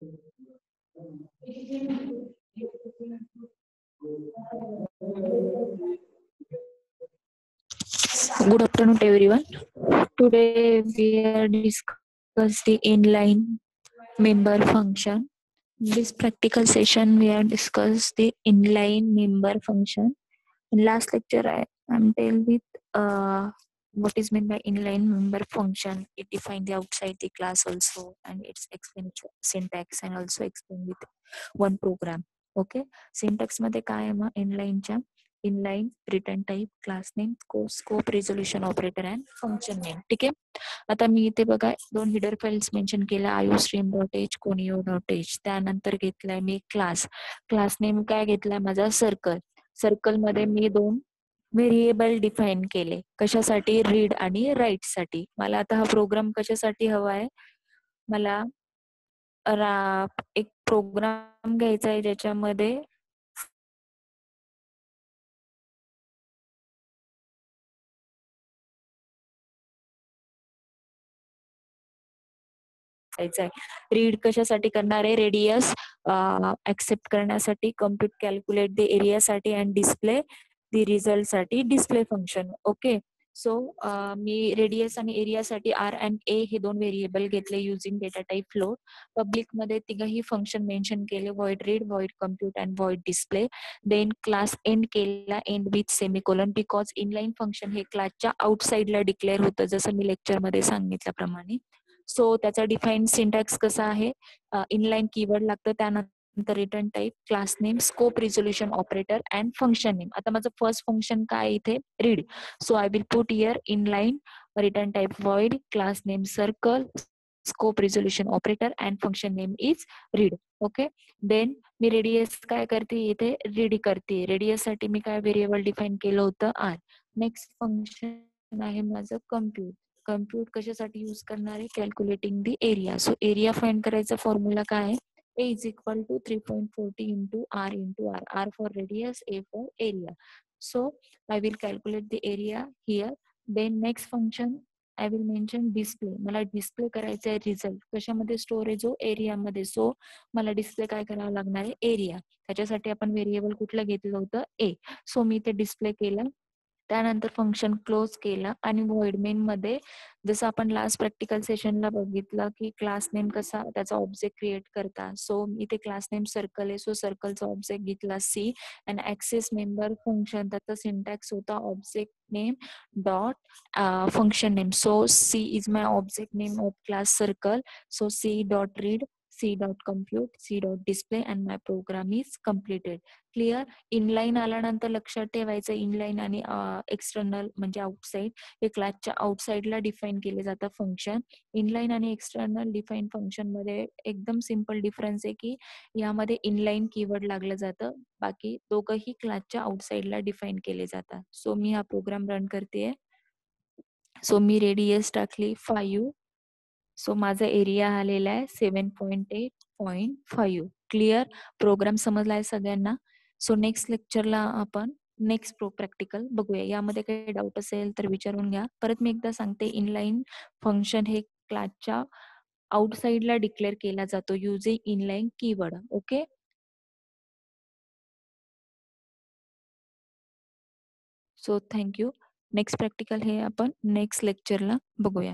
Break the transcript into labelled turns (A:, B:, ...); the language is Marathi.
A: Good afternoon, everyone. Today we are discuss the inline member function. This practical session we are discuss the inline member function. In last lecture, I'm tell with what is meant by inline member function. It define the outside the class also, and it's explain syntax and also explain with one program. Okay syntax मध्ये काय आहे मग इनलाईनच्या inline return type class name scope resolution operator and function name ठीक आहे. आता मी इथे बघा दोन हिडर फाइल्स मेन्शन केल्या iostream dot h conio dot h. त्यानंतर घेतलाय मी क्लास नेम काय घेतलाय माझा सर्कल मध्ये मी दोन व्हेरिएबल डिफाईन केले कशासाठी रीड आणि राईट साठी. मला आता हा प्रोग्राम कशासाठी हवा आहे मला एक प्रोग्राम घ्यायचा आहे ज्याच्यामध्ये रीड कशासाठी करणार आहे रेडियस ऍक्सेप्ट करण्यासाठी कम्प्युट कॅल्क्युलेट द एरियासाठी अँड डिस्प्ले द रिझल्ट साठी डिस्प्ले फंक्शन. ओके सो मी रेडियस आणि एरियासाठी आर अँड ए हे दोन व्हेरिएबल घेतले using data type float. Public मध्ये तिघही फंक्शन मेन्शन केले void read void compute and void display. Then class end केला end with semicolon because inline function हे क्लासच्या आउटसाइडला डिक्लेअर होतं जसं मी लेक्चर मध्ये सांगितल्याप्रमाणे. सो त्याचा डिफाईन सिंटॅक्स कसा आहे इनलाईन कीवर्ड लागतं त्यानंतर return type class name scope resolution operator and function name. आता माझं फर्स्ट फंक्शन काय इथे read. So I will put year inline return type void class name circle scope resolution operator and function name is read. Okay than me radius काय करते इथे रीड करते. रेडियस साठी मी काय व्हेरिएबल डिफाईन केलं होतं आर. नेक्स्ट फंक्शन आहे माझं कम्प्युट कशासाठी यूज करणार आहे calculating the area. So area find करायचा फॉर्म्युला काय आहे A is equal to 3.40 into R R for radius A for area. So I will calculate the area here. Then next function I will mention display. मला डिस्प्ले करायचा आहे रिझल्ट कशामध्ये स्टोरेज जो एरियामध्ये. सो मला डिस्प्ले काय करावं लागणार आहे एरिया. त्याच्यासाठी आपण व्हेरिएबल कुठलं घेतलं होतं ए. सो मी ते डिस्प्ले केलं त्यानंतर फंक्शन क्लोज केलं आणि व्हॉइड मेन मध्ये जसं आपण लास्ट प्रॅक्टिकल सेशनला बघितलं की क्लास नेम कसा त्याचा ऑब्जेक्ट क्रिएट करता. सो इथे क्लास नेम सर्कल आहे सो सर्कलचा ऑब्जेक्ट घेतला C and access member function त्याचा सिंटॅक्स होता object name dot function name. So C is my object name of class circle. So C dot read C dot compute C dot display and my program is completed. Clear. Inline आल्यानंतर लक्षात ठेवायचं इनलाईन आणि एक्सटर्नल म्हणजे आउटसाइड हे क्लासच्या आउटसाइडला डिफाईन केले जातं फंक्शन. इनलाईन आणि एक्सटर्नल डिफाईन फंक्शन मध्ये एकदम सिम्पल डिफरन्स आहे की यामध्ये इनलाईन कीवर्ड लागलं जातं बाकी दोघंही क्लासच्या आउटसाइडला डिफाईन केले जातात. सो मी हा प्रोग्राम रन करते. सो मी रेडियस टाकली 5. सो माझा एरिया आलेला आहे 7.8.5. क्लिअर. प्रोग्राम समजला आहे सगळ्यांना. सो नेक्स्ट लेक्चरला आपण नेक्स्ट प्रॅक्टिकल बघूया. यामध्ये काही डाऊट असेल तर विचारून घ्या. परत मी एकदा सांगते इनलाईन फंक्शन हे क्लासच्या आउटसाइडला डिक्लेअर केला जातो using inline keyword. Okay so thank you. Next practical हे आपण नेक्स्ट लेक्चरला बघूया.